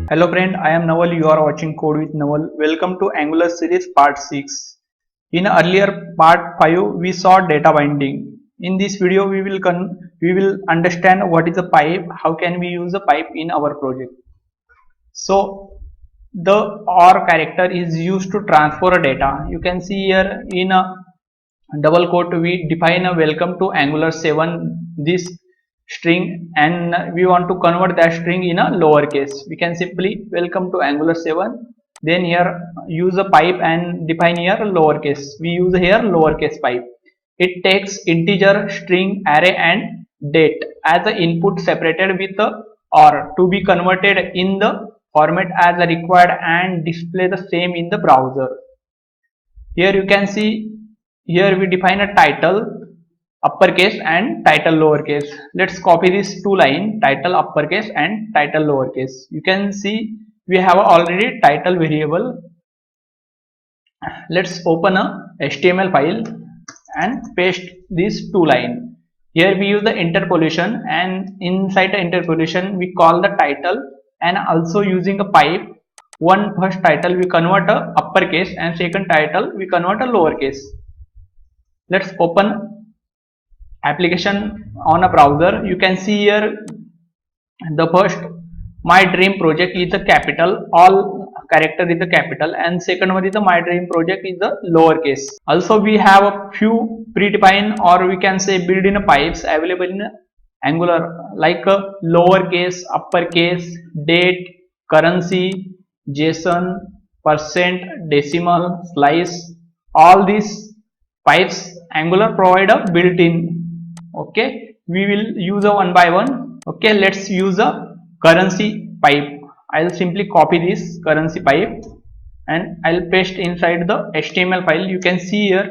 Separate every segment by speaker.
Speaker 1: Hello friend, I am Naval. You are watching Code with Naval. Welcome to Angular series part 6. In earlier part 5 we saw data binding. In this video we will understand what is a pipe, how can we use a pipe in our project. So the OR character is used to transfer a data. You can see here in a double quote we define a welcome to Angular 7 this string, and we want to convert that string in a lowercase. We can simply welcome to Angular 7, then here use a pipe and define here lowercase. We use here lowercase pipe. It takes integer, string, array and date as the input separated with the OR to be converted in the format as required and display the same in the browser. Here you can see, here we define a title uppercase and title lowercase. Let's copy these two lines, title uppercase and title lowercase. You can see we have already title variable. Let's open a HTML file and paste these two lines. Here we use the interpolation, and inside the interpolation we call the title, and also using a pipe, one first title we convert a uppercase and second title we convert a lowercase. Let's open application on a browser. You can see here the first my dream project is the capital, all character is the capital, and second one is the my dream project is the lowercase. Also we have a few predefined, or we can say built in pipes available in Angular, like a lowercase, uppercase, date, currency, JSON, percent, decimal, slice. All these pipes Angular provide a built-in. Okay, we will use a one by one. Okay, let's use a currency pipe. I'll simply copy this currency pipe and I'll paste inside the HTML file. You can see here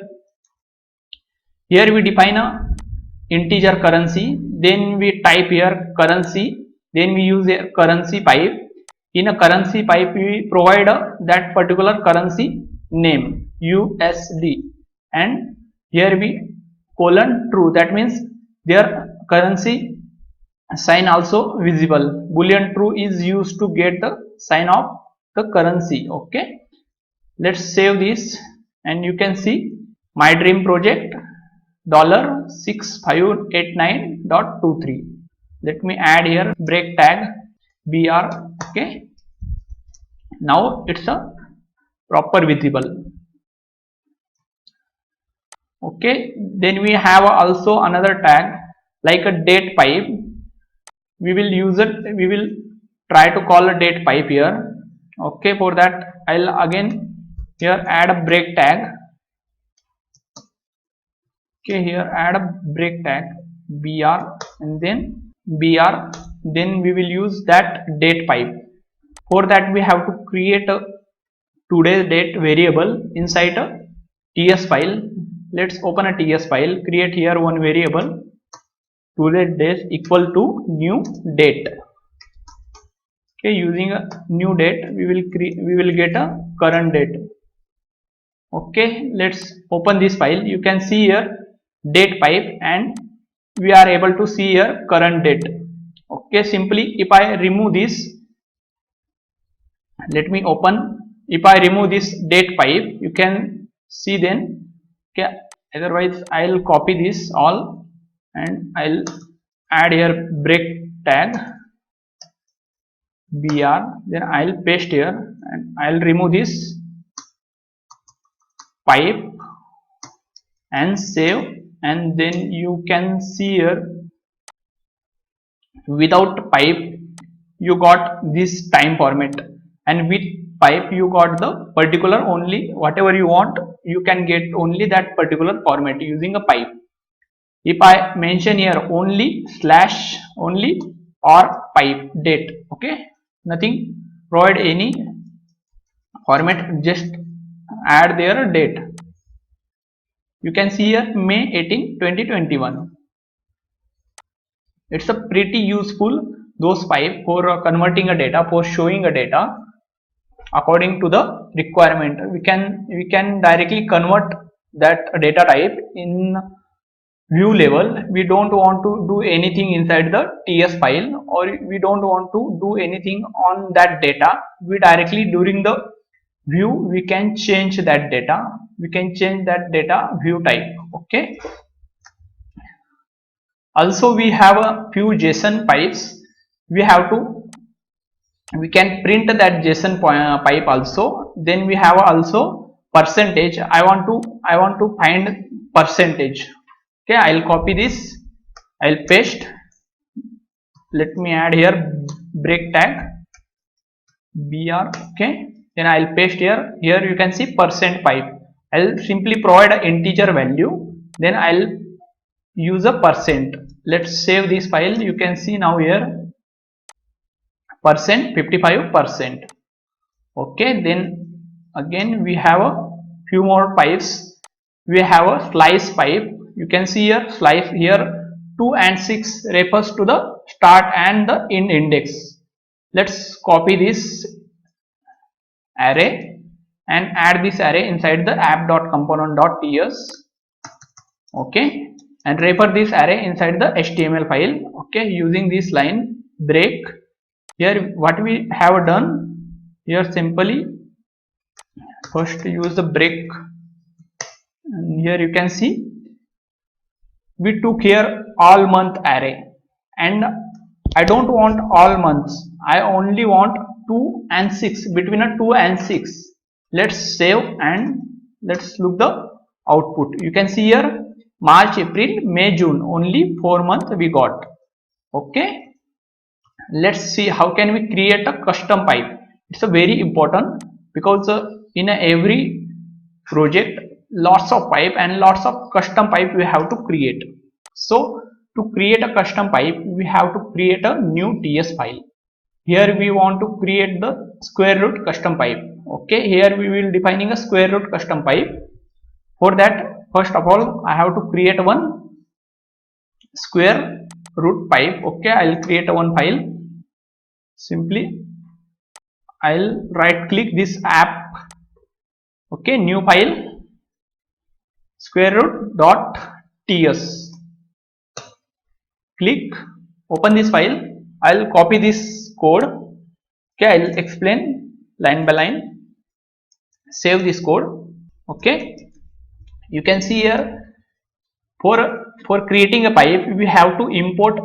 Speaker 1: we define a integer currency, then we type here currency, then we use a currency pipe. In a currency pipe we provide that particular currency name USD, and here we colon true, that means their currency sign also visible. Boolean true is used to get the sign of the currency. Okay, let's save this, and you can see my dream project $6589.23. let me add here break tag br. Okay, now it's a proper visible. Okay, then we have also another tag like a date pipe. We will use it, we will try to call a date pipe here. Okay, for that I'll again here add a break tag. Okay, here add a break tag br and then br, then we will use that date pipe. For that we have to create a today's date variable inside a ts file. Let's open a ts file, create here one variable today's date equal to new date. Okay, using a new date we will get a current date. Okay, let's open this file. You can see here date pipe and we are able to see here current date. Okay, simply if I remove this, let me open, if I remove this date pipe you can see then. Okay, otherwise I'll copy this all and I'll add here break tag br, then I'll paste here and I'll remove this pipe and save, and then you can see here without pipe you got this time format, and with pipe you got the particular only whatever you want, you can get only that particular format using a pipe. If I mention here only slash only or pipe date, okay, nothing provide any format, just add their date. You can see here May 18 2021. It's a pretty useful those pipe for converting a data, for showing a data according to the requirement. We can directly convert that data type in view level, we don't want to do anything inside the TS file, or we don't want to do anything on that data. We directly during the view we can change that data, we can change that data view type. Okay, also we have a few JSON pipes. We have to, we can print that JSON pipe also. Then we have also percentage. I want to find percentage. Okay, I'll copy this, I'll paste. Let me add here break tag br. Okay, then I'll paste here. Here you can see percent pipe. I'll simply provide an integer value, then I'll use a percent. Let's save this file. You can see now here percent 55%. Okay, then again we have a few more pipes. We have a slice pipe. You can see here slice here 2 and 6 refers to the start and the end index. Let's copy this array and add this array inside the app.component.ts. Okay, and refer this array inside the HTML file. Okay, using this line break. Here what we have done here, simply first use the break, and here you can see we took here all month array, and I don't want all months, I only want 2 and 6, between a 2 and 6. Let's save and let's look the output. You can see here March, April, May, June, only 4 months we got. Okay, let's see how can we create a custom pipe. It's a very important, because in every project lots of pipe and lots of custom pipe we have to create. So to create a custom pipe we have to create a new TS file. Here we want to create the square root custom pipe. Okay, here we will defining a square root custom pipe. For that, first of all I have to create one square root pipe. Okay, I'll create one file. Simply I'll right click this app. Okay, new file square root dot ts. Click, open this file. I'll copy this code. Okay, I'll explain line by line. Save this code. Okay, you can see here for creating a pipe we have to import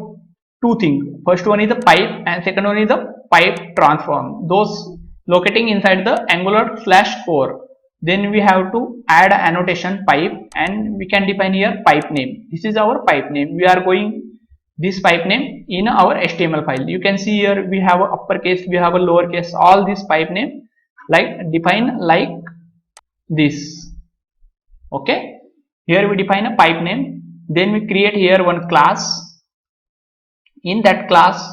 Speaker 1: two things. First one is the pipe and second one is the pipe transform, those locating inside the Angular/core. Then we have to add annotation pipe, and we can define here pipe name. This is our pipe name. We are going this pipe name in our HTML file. You can see here we have a uppercase, we have a lowercase, all this pipe name like define like this. Okay, here we define a pipe name. Then we create here one class. In that class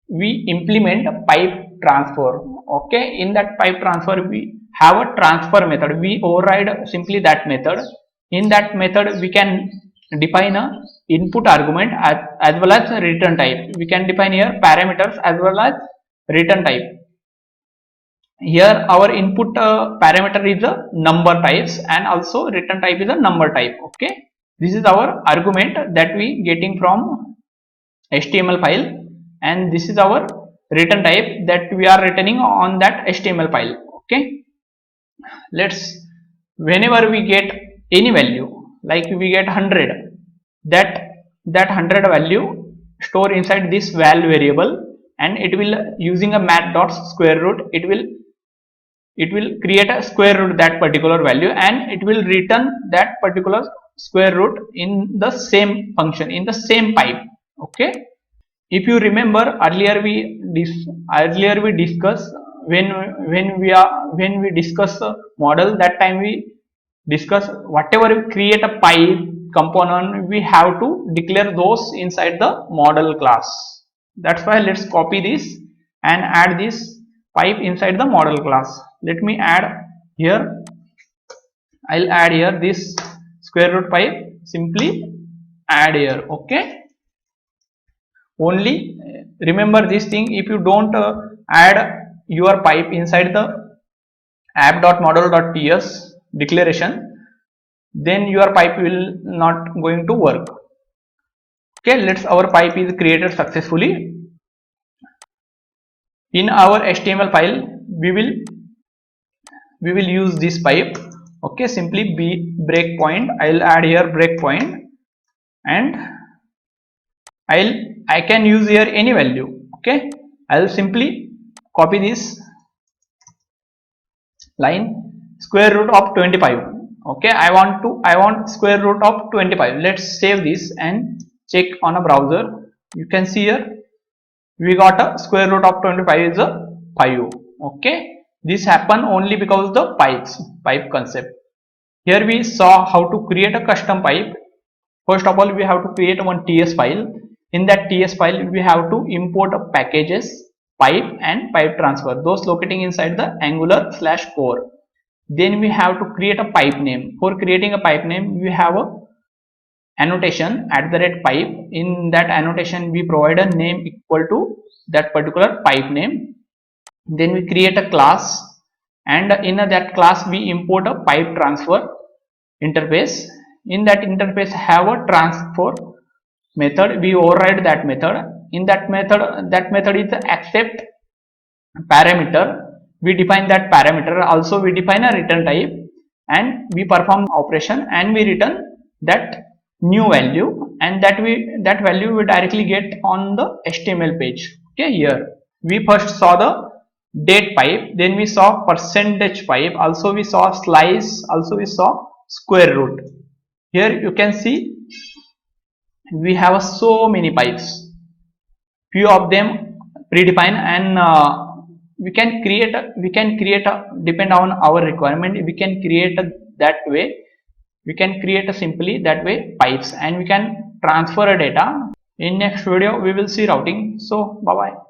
Speaker 1: we implement a pipe transfer. Okay, in that pipe transfer we have a transfer method. We override simply that method. In that method we can define a input argument as well as a return type. We can define here parameters as well as return type. Here our input parameter is a number types, and also return type is a number type. Okay, this is our argument that we getting from HTML file, and this is our return type that we are returning on that HTML file. Okay, let's, whenever we get any value, like we get 100, that 100 value store inside this val variable, and it will using a math.square root, it will create a square root that particular value, and it will return that particular square root in the same function, in the same pipe. Okay, if you remember earlier we discussed when we discuss model, that time we discuss whatever we create a pipe component we have to declare those inside the model class. That's why let's copy this and add this pipe inside the model class. Let me add here, I'll add here this square root pipe, simply add here. Okay, only remember this thing, if you don't add your pipe inside the app.model.ts declaration, then your pipe will not going to work. Okay, let's our pipe is created successfully. In our HTML file we will use this pipe. Okay, simply breakpoint. I'll add here breakpoint, and I can use here any value. Okay, I'll simply copy this line, square root of 25. Okay, I want square root of 25. Let's save this and check on a browser. You can see here we got a square root of 25 is a 5. Okay, this happened only because of the pipe concept. Here we saw how to create a custom pipe. First of all, we have to create one TS file. In that TS file, we have to import a packages, pipe and pipe transfer, those locating inside the Angular/core. Then we have to create a pipe name. For creating a pipe name, we have a annotation @pipe. In that annotation, we provide a name equal to that particular pipe name. Then we create a class, and in that class we import a pipe transfer interface. In that interface have a transfer method. We override that method. In that method is the accept parameter. We define that parameter. Also we define a return type, and we perform operation and we return that new value, and that value we directly get on the HTML page. Okay, here we first saw the date pipe, then we saw percentage pipe, also we saw slice, also we saw square root. Here you can see we have so many pipes, few of them predefined, and we can create depend on our requirement. We can create that way. We can create simply that way pipes, and we can transfer a data. In next video we will see routing. So bye bye.